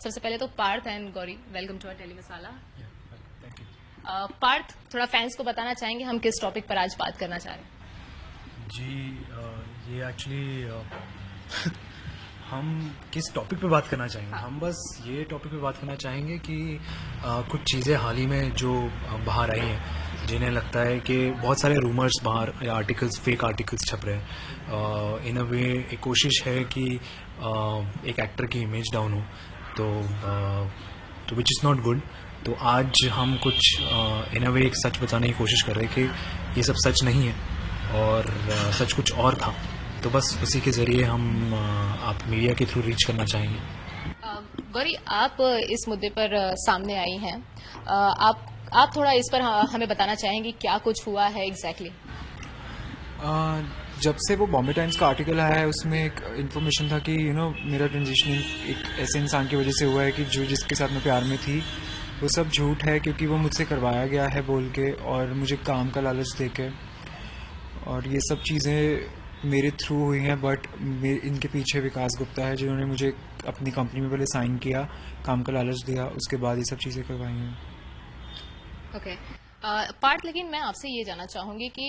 सबसे पहले तो Parth and Gauri, welcome to our telly masala. Thank you Parth, थोड़ा फैंस को बताना चाहेंगे हम किस टॉपिक पर आज बात करना चाह रहे हैं? जी। ये एक्चुअली हम किस टॉपिक पे बात करना चाहेंगे? हम बस ये टॉपिक पे बात करना चाहेंगे कि कुछ चीज़ें हाल ही में जो बाहर आई हैं, जिन्हें लगता है कि बहुत सारे रूमर्स बाहर या आर्टिकल्स, फेक आर्टिकल्स छप रहे हैं। इन अ वे एक कोशिश है कि एक एक्टर की इमेज डाउन हो, तो विच इज़ नॉट गुड। तो आज हम कुछ इन अ वे एक सच बताने की कोशिश कर रहे हैं कि ये सब सच नहीं है और सच कुछ और था। तो बस उसी के ज़रिए हम आप मीडिया के थ्रू रीच करना चाहेंगे। गौरी, आप इस मुद्दे पर सामने आई हैं। आप थोड़ा इस पर हमें बताना चाहेंगे क्या कुछ हुआ है एग्जैक्टली? जब से वो बॉम्बे टाइम्स का आर्टिकल आया है, उसमें एक इन्फॉर्मेशन था कि मेरा ट्रांजिशनिंग एक ऐसे इंसान की वजह से हुआ है कि जो जिसके साथ मैं प्यार में थी वो सब झूठ है, क्योंकि वो मुझसे करवाया गया है बोल के, और मुझे काम का लालच दे के, और ये सब चीज़ें मेरे थ्रू हुई हैं। बट इनके पीछे विकास गुप्ता है, जिन्होंने मुझे अपनी कंपनी में पहले साइन किया, काम का लालच दिया, उसके बाद ये सब चीज़ें करवाई हैं। ओके पार्थ, लेकिन मैं आपसे ये जानना चाहूंगी कि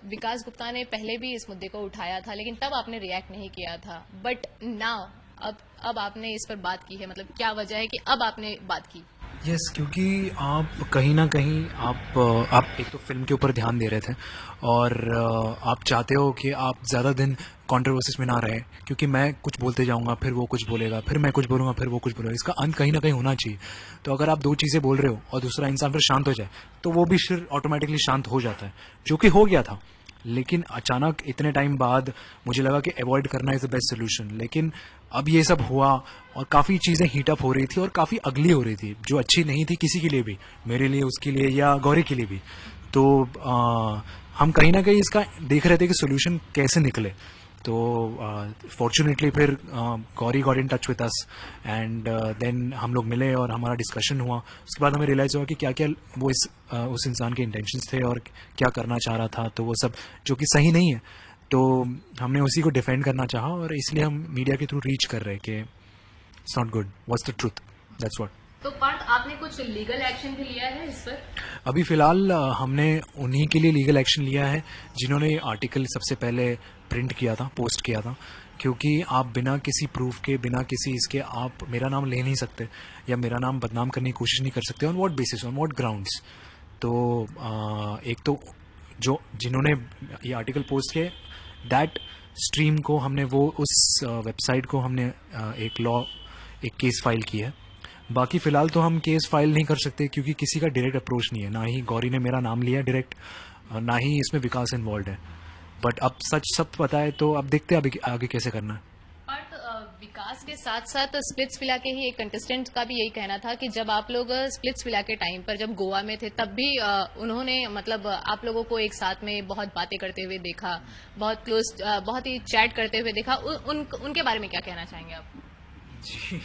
विकास गुप्ता ने पहले भी इस मुद्दे को उठाया था, लेकिन तब आपने रिएक्ट नहीं किया था। बट नाउ अब आपने इस पर बात की है, मतलब क्या वजह है कि अब आपने बात की? यस, क्योंकि आप कहीं ना कहीं आप एक तो फिल्म के ऊपर ध्यान दे रहे थे और आप चाहते हो कि आप ज़्यादा दिन कंट्रोवर्सीज में ना रहे, क्योंकि मैं कुछ बोलते जाऊंगा, फिर वो कुछ बोलेगा, फिर मैं कुछ बोलूंगा, फिर वो कुछ बोलेगा। इसका अंत कहीं ना कहीं होना चाहिए। तो अगर आप दो चीज़ें बोल रहे हो और दूसरा इंसान फिर शांत हो जाए, तो वो भी फिर ऑटोमेटिकली शांत हो जाता है, जो कि हो गया था। लेकिन अचानक इतने टाइम बाद मुझे लगा कि अवॉइड करना इज़ द बेस्ट सोल्यूशन। लेकिन अब ये सब हुआ और काफ़ी चीज़ें हीटअप हो रही थी और काफ़ी अगली हो रही थी, जो अच्छी नहीं थी किसी के लिए भी, मेरे लिए, उसके लिए या गौरी के लिए भी। तो हम कहीं ना कहीं इसका देख रहे थे कि सोल्यूशन कैसे निकले। तो फॉर्चुनेटली फिर Gauri got in touch with us and then हम लोग मिले और हमारा डिस्कशन हुआ। उसके बाद हमें रियलाइज़ हुआ कि क्या क्या वो उस इंसान के इंटेंशंस थे और क्या करना चाह रहा था, तो वो सब जो कि सही नहीं है। तो हमने उसी को डिफेंड करना चाहा और इसलिए हम मीडिया के थ्रू रीच कर रहे हैं कि it's not good, what's the truth, that's what. तो पार्थ, आपने कुछ लीगल एक्शन भी लिया है इस पर? अभी फ़िलहाल हमने उन्हीं के लिए लीगल एक्शन लिया है जिन्होंने आर्टिकल सबसे पहले प्रिंट किया था, पोस्ट किया था। क्योंकि आप बिना किसी प्रूफ के, बिना किसी इसके आप मेरा नाम ले नहीं सकते या मेरा नाम बदनाम करने की कोशिश नहीं कर सकते। On what basis, on what grounds? तो एक तो जो जिन्होंने ये आर्टिकल पोस्ट किए, दैट स्ट्रीम को हमने, वो उस वेबसाइट को हमने एक केस फाइल की है। बाकी फ़िलहाल तो हम केस फाइल नहीं कर सकते, क्योंकि किसी का डायरेक्ट अप्रोच नहीं है, ना ही गौरी ने मेरा नाम लिया डायरेक्ट, ना ही इसमें विकास इन्वॉल्व है। बट अब सच सब पता है, तो अब देखते हैं आगे कैसे करना है। पार्थ, विकास के साथ साथ स्प्लिट्स विला के ही एक कंटेस्टेंट का भी यही कहना था कि जब आप लोग स्प्लिट्स विला के टाइम पर जब गोवा में थे, तब भी उन्होंने मतलब आप लोगों को एक साथ में बहुत बातें करते हुए देखा, बहुत क्लोज, बहुत ही चैट करते हुए देखा। उनके बारे में क्या कहना चाहेंगे आप? जी,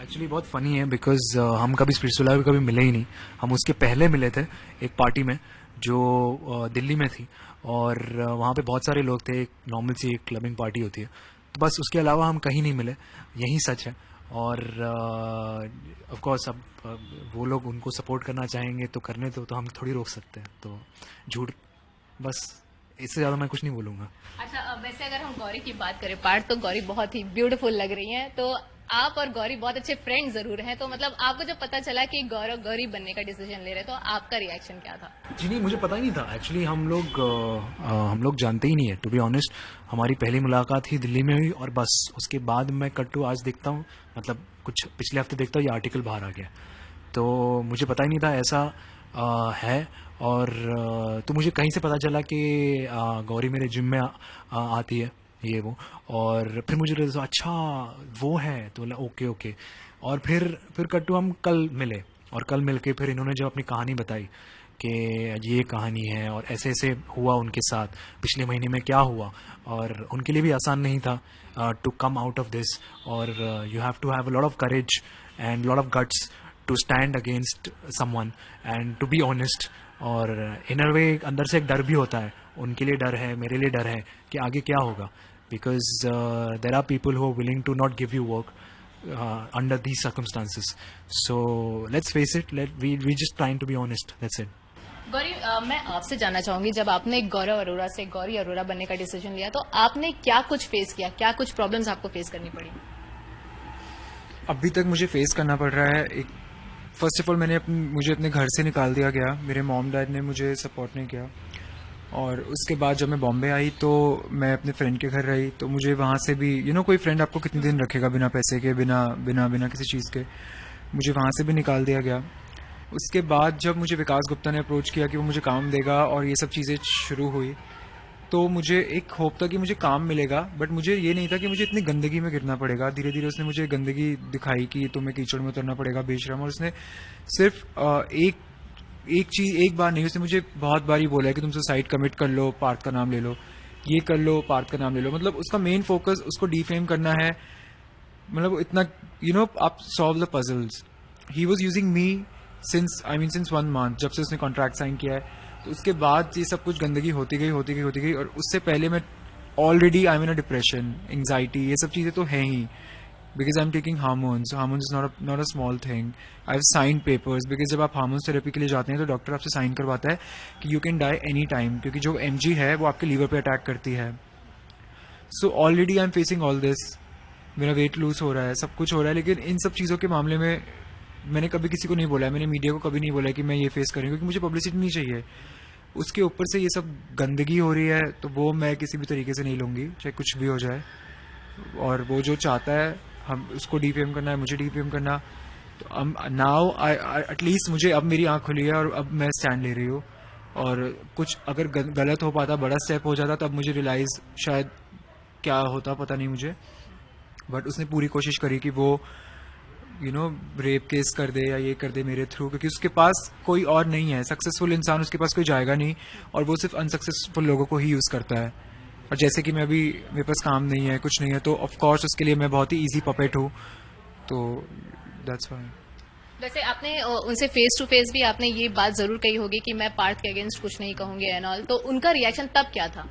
एक्चुअली बहुत फ़नी है, बिकॉज हम कभी स्प्लिट्स विला में कभी मिले ही नहीं। हम उसके पहले मिले थे एक पार्टी में जो दिल्ली में थी, और वहाँ पे बहुत सारे लोग थे, एक नॉर्मल सी एक क्लबिंग पार्टी होती है। तो बस उसके अलावा हम कहीं नहीं मिले, यही सच है। और ऑफ कोर्स अब वो लोग उनको सपोर्ट करना चाहेंगे तो करने दो, तो हम थोड़ी रोक सकते हैं। तो झूठ, बस इससे ज़्यादा मैं कुछ नहीं बोलूँगा। अच्छा, वैसे अगर हम गौरी की बात करें पार्थ, तो गौरी बहुत ही ब्यूटीफुल लग रही हैं। तो आप और गौरी बहुत अच्छे फ्रेंड जरूर हैं, तो मतलब आपको जब पता चला कि गौरव गौरी बनने का डिसीजन ले रहे, तो आपका रिएक्शन क्या था? जी नहीं, मुझे पता ही नहीं था एक्चुअली। हम लोग जानते ही नहीं है, टू बी ऑनेस्ट। हमारी पहली मुलाकात ही दिल्ली में हुई और बस उसके बाद मैं कट्टू आज देखता हूँ, मतलब कुछ पिछले हफ्ते देखता हूँ ये आर्टिकल बाहर आ गया। तो मुझे पता ही नहीं था ऐसा है। और तो मुझे कहीं से पता चला कि गौरी मेरे जिम में आती है, ये वो। और फिर मुझे लगा अच्छा वो है, तो बोला ओके ओके। और फिर कट्टू हम कल मिले, और कल मिल के फिर इन्होंने जब अपनी कहानी बताई कि ये कहानी है और ऐसे ऐसे हुआ उनके साथ, पिछले महीने में क्या हुआ, और उनके लिए भी आसान नहीं था to come out of this. और you have to have a lot of courage and lot of guts to stand against someone and to be honest. और इन अ वे अंदर से एक डर भी होता है, उनके लिए डर है, मेरे लिए डर है कि आगे क्या होगा, because there are people who are willing to not give you work. under these circumstances. So let's face it, we just trying to be honest, that's it. Gauri, मैं आपसे जानना चाहूंगी, जब आपने गौरव अरोरा से गौरी अरोरा बनने का डिसीजन लिया तो आपने क्या कुछ फेस किया, क्या कुछ प्रॉब्लम्स आपको फेस करनी पड़ी? अभी तक मुझे फेस करना पड़ रहा है। एक फर्स्ट ऑफ ऑल मुझे अपने घर से निकाल दिया गया, मेरे मॉम डैड ने मुझे सपोर्ट नहीं किया। और उसके बाद जब मैं बॉम्बे आई तो मैं अपने फ्रेंड के घर रही, तो मुझे वहाँ से भी कोई फ्रेंड आपको कितने दिन रखेगा बिना पैसे के, बिना बिना बिना किसी चीज़ के, मुझे वहाँ से भी निकाल दिया गया। उसके बाद जब मुझे विकास गुप्ता ने अप्रोच किया कि वो मुझे काम देगा और ये सब चीज़ें शुरू हुई, तो मुझे एक होप था कि मुझे काम मिलेगा, बट मुझे ये नहीं था कि मुझे इतनी गंदगी में गिरना पड़ेगा। धीरे धीरे उसने मुझे गंदगी दिखाई कि तुम्हें कीचड़ में उतरना पड़ेगा बेशरम, और उसने सिर्फ एक बार नहीं, उसने मुझे बहुत बार ही बोला है कि तुम सुसाइड कमिट कर लो, पार्थ का नाम ले लो, ये कर लो, पार्थ का नाम ले लो। मतलब उसका मेन फोकस उसको डिफेम करना है। मतलब इतना आप solve the puzzles. He was using me since 1 month, जब से उसने कॉन्ट्रैक्ट साइन किया है। तो उसके बाद ये सब कुछ गंदगी होती गई। और उससे पहले मैं already I am in a depression, anxiety, ये सब चीज़ें तो हैं ही, because I am taking hormones is not a small thing. I have sign papers, because जब आप हार्मोन्स थेरेपी के लिए जाते हैं तो डॉक्टर आपसे साइन करवाता है कि you can die any time, क्योंकि जो MG है वो आपके लीवर पे अटैक करती है। So already I am facing all this. मेरा वेट लूज हो रहा है, सब कुछ हो रहा है, लेकिन इन सब चीज़ों के मामले में मैंने कभी किसी को नहीं बोला है, मैंने मीडिया को कभी नहीं बोला कि मैं ये फेस करूँ, क्योंकि मुझे पब्लिसिटी नहीं चाहिए। उसके ऊपर से ये सब गंदगी हो रही है, तो वो मैं किसी भी तरीके से नहीं लूँगी, चाहे कुछ भी हो जाए। और वो जो चाहता है, हम उसको डीफेम करना है, मुझे डीफेम करना। तो नाउ एटलीस्ट मुझे अब मेरी आँख खुली है और अब मैं स्टैंड ले रही हूँ। और कुछ अगर गलत हो पाता, बड़ा स्टेप हो जाता, तब मुझे रियलाइज़ शायद क्या होता, पता नहीं मुझे। बट उसने पूरी कोशिश करी कि वो रेप केस कर दे या ये कर दे मेरे थ्रू, क्योंकि उसके पास कोई और नहीं है। सक्सेसफुल इंसान उसके पास कोई जाएगा नहीं, और वो सिर्फ अनसक्सेसफुल लोगों को ही यूज़ करता है। और जैसे कि मैं अभी, मेरे पास काम नहीं है, कुछ नहीं है, तो ऑफ कोर्स उसके लिए मैं बहुत ही इजी पपेट हूँ। तो दैट्स व्हाई। वैसे आपने उनसे फेस टू फेस भी आपने ये बात जरूर कही होगी कि मैं पार्थ के अगेंस्ट कुछ नहीं कहूंगी एंड ऑल, तो उनका रिएक्शन तब क्या था?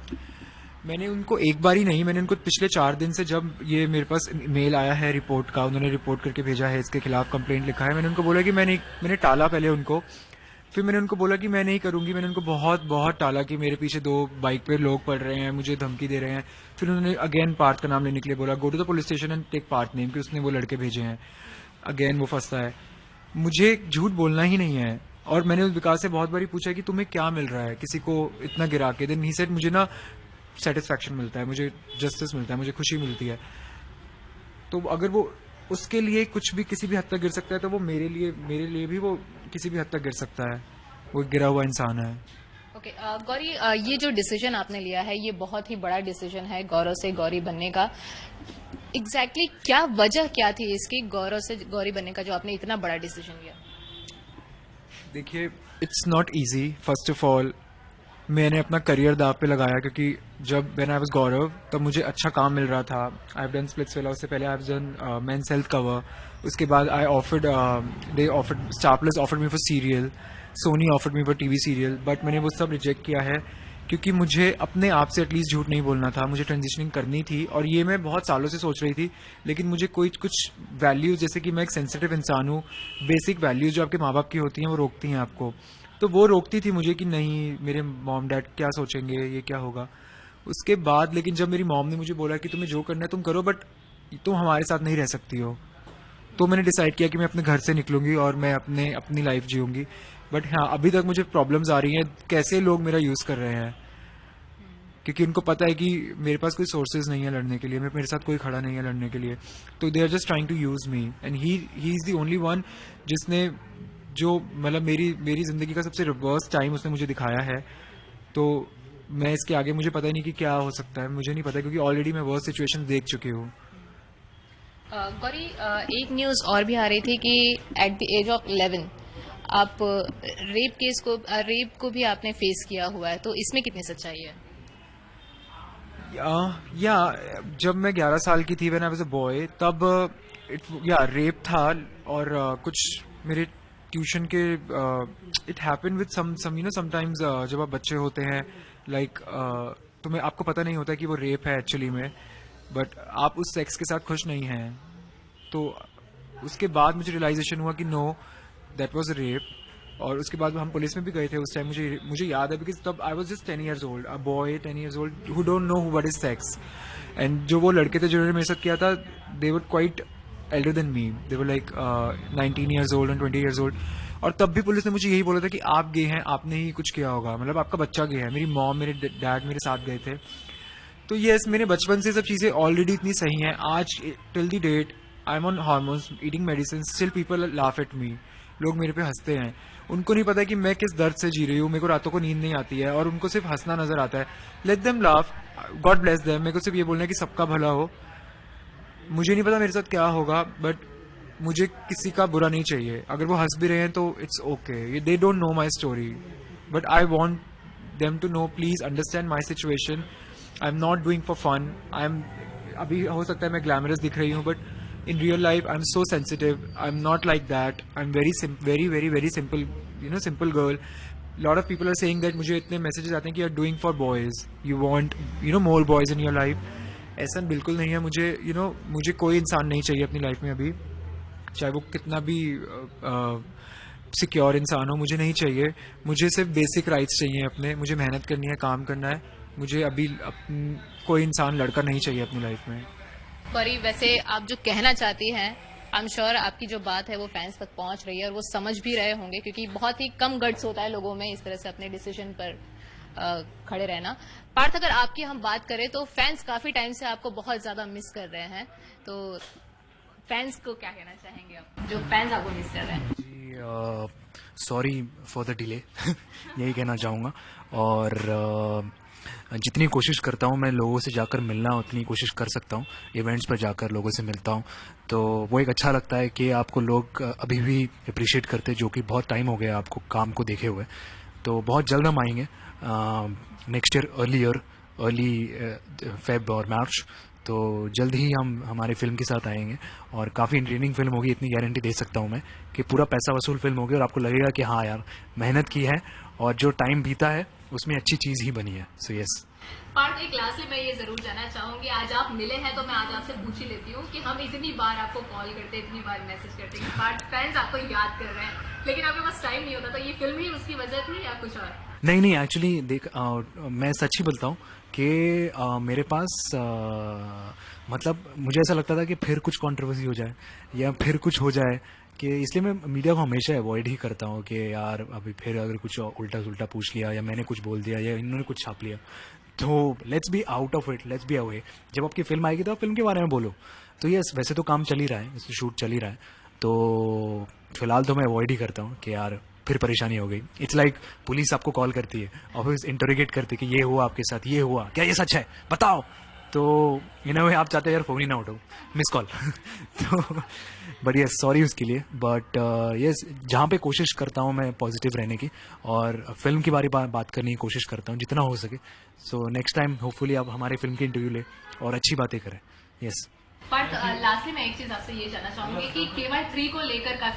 मैंने उनको एक बार ही नहीं, मैंने उनको पिछले 4 दिन से, जब ये मेरे पास मेल आया है रिपोर्ट का, उन्होंने रिपोर्ट करके भेजा है, इसके खिलाफ कंप्लेंट लिखा है, मैंने उनको बोला कि मैंने टाला पहले उनको, फिर मैंने उनको बोला कि मैं नहीं करूंगी। मैंने उनको बहुत टाला कि मेरे पीछे 2 बाइक पे लोग पड़ रहे हैं, मुझे धमकी दे रहे हैं। फिर उन्होंने अगेन पार्थ का नाम लेने के लिए बोला, go to the police station and take Parth name, कि उसने वो लड़के भेजे हैं। अगेन वो फंसता है। मुझे झूठ बोलना ही नहीं है। और मैंने उस विकास से बहुत बारी पूछा कि तुम्हें क्या मिल रहा है किसी को इतना गिरा के। देन ही सेड, मुझे ना सेटिस्फैक्शन मिलता है, मुझे जस्टिस मिलता है, मुझे खुशी मिलती है। तो अगर वो उसके लिए कुछ भी किसी भी हद तक गिर सकता है, तो वो मेरे लिए भी वो किसी भी हद तक गिर सकता है। वो गिरा हुआ इंसान है। ओके, गौरी, ये जो डिसीजन आपने लिया है, ये बहुत ही बड़ा डिसीजन है गौरव से गौरी बनने का। एग्जैक्टली क्या वजह क्या थी इसकी, गौरव से गौरी बनने का, जो आपने इतना बड़ा डिसीजन लिया? देखिए, it's not easy. First of all मैंने अपना करियर दाव पे लगाया, क्योंकि जब व्हेन आई वाज गौरव तब मुझे अच्छा काम मिल रहा था। आई हैव डन स्प्लिट्सविला, उससे पहले I have done men's health cover. उसके बाद they offered, Star Plus offered me for serial, Sony offered me for TV serial, but मैंने वो सब रिजेक्ट किया है, क्योंकि मुझे अपने आप से एटलीस्ट झूठ नहीं बोलना था। मुझे ट्रांजिशनिंग करनी थी, और ये मैं बहुत सालों से सोच रही थी, लेकिन मुझे कुछ वैल्यूज, जैसे कि मैं एक सेंसिटिव इंसान हूँ, बेसिक वैल्यूज जो आपके माँ बाप की होती हैं वो रोकती हैं आपको, तो वो रोकती थी मुझे कि नहीं, मेरे मॉम डैड क्या सोचेंगे, ये क्या होगा। उसके बाद लेकिन जब मेरी मॉम ने मुझे बोला कि तुम्हें जो करना है तुम करो, बट तुम हमारे साथ नहीं रह सकती हो, तो मैंने डिसाइड किया कि मैं अपने घर से निकलूंगी और मैं अपनी लाइफ जीऊंगी। बट हाँ, अभी तक मुझे प्रॉब्लम्स आ रही हैं, कैसे लोग मेरा यूज़ कर रहे हैं, क्योंकि उनको पता है कि मेरे पास कोई सोर्सेज नहीं है लड़ने के लिए, मेरे साथ कोई खड़ा नहीं है लड़ने के लिए, तो they are just trying to use me. And he is the only one जिसने, जो मतलब मेरी ज़िंदगी का सबसे रिवर्स टाइम उसने मुझे दिखाया है। तो मैं इसके आगे, मुझे पता नहीं कि क्या हो सकता है, मुझे नहीं पता, क्योंकि ऑलरेडी मैं वर्स्ट सिचुएशन देख चुकी हूँ। गौरी, एक न्यूज़ और भी आ रही थी कि एट द एज ऑफ 11 आप रेप को भी आपने फेस किया हुआ है, तो इसमें कितनी सच्चाई है? या जब मैं 11 साल की थी, when I was a boy, तब रेप था। और कुछ मेरे ट्यूशन के, इट हैपेंड विद समटाइम्स, जब आप बच्चे होते हैं, लाइक तुम्हें, आपको पता नहीं होता कि वो रेप है एक्चुअली में, बट आप उस सेक्स के साथ खुश नहीं हैं, तो उसके बाद मुझे रियलाइजेशन हुआ कि नो, दैट वाज रेप। और उसके बाद हम पुलिस में भी गए थे उस टाइम, मुझे याद है, बिकॉज तब I was just 10 years old, a boy 10 years old who don't know what is sex. And जो वो लड़के थे जिन्होंने मेरे साथ किया था, they were quite elder than me, they were like 19 years old and 20 years old। और तब भी पुलिस ने मुझे यही बोला था कि आप गे हैं, आपने ही कुछ किया होगा, मतलब आपका बच्चा गे है। मेरी मॉम, मेरे डैड मेरे साथ गए थे। तो यस, मेरे बचपन से सब चीज़ें ऑलरेडी इतनी सही हैं। आज till the date I am on hormones, eating medicine, still people laugh at me. लोग मेरे पे हंसते हैं। उनको नहीं पता कि मैं किस दर्द से जी रही हूँ। मेरे को रातों को नींद नहीं आती है और उनको सिर्फ हंसना नजर आता है। Let them laugh, God bless them. मेरे को सिर्फ ये बोलना है कि सबका भला हो। मुझे नहीं पता मेरे साथ क्या होगा, बट मुझे किसी का बुरा नहीं चाहिए। अगर वो हंस भी रहे हैं तो it's okay, they don't know my story, but I want them to know, please understand my situation. I am not doing for fun. I am, अभी हो सकता है मैं ग्लैमरस दिख रही हूँ, but in real life I'm so sensitive. I'm not like that. I'm very simple, simple girl. Lot of people are saying that मुझे इतने messages आते हैं कि you're doing for boys, you want more boys in your life. ऐसा बिल्कुल नहीं है। मुझे कोई इंसान नहीं चाहिए अपनी लाइफ में अभी, चाहे वो कितना भी सिक्योर इंसान हो, मुझे नहीं चाहिए। मुझे सिर्फ बेसिक राइट्स चाहिए अपने। मुझे मेहनत करनी है, काम करना है। मुझे अभी कोई इंसान लड़का नहीं चाहिए अपनी लाइफ में। परी, वैसे आप जो कहना चाहती हैं, आई एम श्योर आपकी जो बात है वो फैंस तक पहुंच रही है और वो समझ भी रहे होंगे, क्योंकि बहुत ही कम गट्स होता है लोगों में इस तरह से अपने डिसीजन पर खड़े रहना। पार्थ, अगर आपकी हम बात करें तो फैंस काफी टाइम से आपको बहुत ज्यादा मिस कर रहे हैं, तो फैंस को क्या कहना चाहेंगे आप, जो फैंस आपको मिस कर रहे हैं? जी, सॉरी फॉर द डिले यही कहना चाहूँगा। और जितनी कोशिश करता हूँ मैं लोगों से जाकर मिलना, उतनी कोशिश कर सकता हूँ। इवेंट्स पर जाकर लोगों से मिलता हूँ, तो वो एक अच्छा लगता है कि आपको लोग अभी भी अप्रिशिएट करते हैं, जो कि बहुत टाइम हो गया आपको काम को देखे हुए। तो बहुत जल्द हम आएंगे नेक्स्ट ईयर, अर्ली फेब और मार्च। तो जल्द ही हम हमारे फिल्म के साथ आएंगे और काफ़ी इंटरटेनिंग फिल्म होगी, इतनी गारंटी दे सकता हूँ मैं कि पूरा पैसा वसूल फिल्म होगी और आपको लगेगा कि हाँ यार, मेहनत की है और जो टाइम बीता है उसमें अच्छी चीज़ ही बनी है। So yes. पार्थ, एक लास्ट में मैं ये जरूर जानना चाहूंगी, आज आप मिले हैं तो मैं आज आपसे पूछ ही लेती हूँ कि हम इतनी बार आपको कॉल करते, इतनी बार मैसेज करते कि पार्थ फैंस आपको याद कर रहे हैं, लेकिन आपके पास टाइम नहीं होता, तो ये फिल्म ही उसकी वजह थी या कुछ और? नहीं, एक्चुअली देख, मैं सच ही बोलता हूँ कि मेरे पास मतलब मुझे ऐसा लगता था कि फिर कुछ कंट्रोवर्सी हो जाए या फिर कुछ हो जाए, कि इसलिए मैं मीडिया को हमेशा अवॉइड ही करता हूँ कि यार अभी फिर अगर कुछ उल्टा सुल्टा पूछ लिया या मैंने कुछ बोल दिया या इन्होंने कुछ छाप लिया, तो let's be out of it, let's be away. जब आपकी फिल्म आएगी तो आप फिल्म के बारे में बोलो। तो यस, वैसे तो काम चल ही रहा है, शूट चल ही रहा है, तो फिलहाल तो मैं अवॉइड ही करता हूँ कि यार फिर परेशानी हो गई। इट्स लाइक पुलिस आपको कॉल करती है और फिर इंटरोगेट करती है कि ये हुआ आपके साथ, ये हुआ, क्या ये सच है, बताओ। तो इन वे आप चाहते हैं यार फ़ोन ही ना उठाओ, मिस कॉल तो बट यस, सॉरी उसके लिए। बट यस, जहाँ पे कोशिश करता हूँ मैं पॉजिटिव रहने की और फिल्म के बारे में बात करने की कोशिश करता हूँ जितना हो सके। सो नेक्स्ट टाइम होपफुली आप हमारे फिल्म की इंटरव्यू ले और अच्छी बातें करें। यस। बट लास्टली मैं एक चीज आपसे ये जानना चाहूंगी कि KY3 को लेकर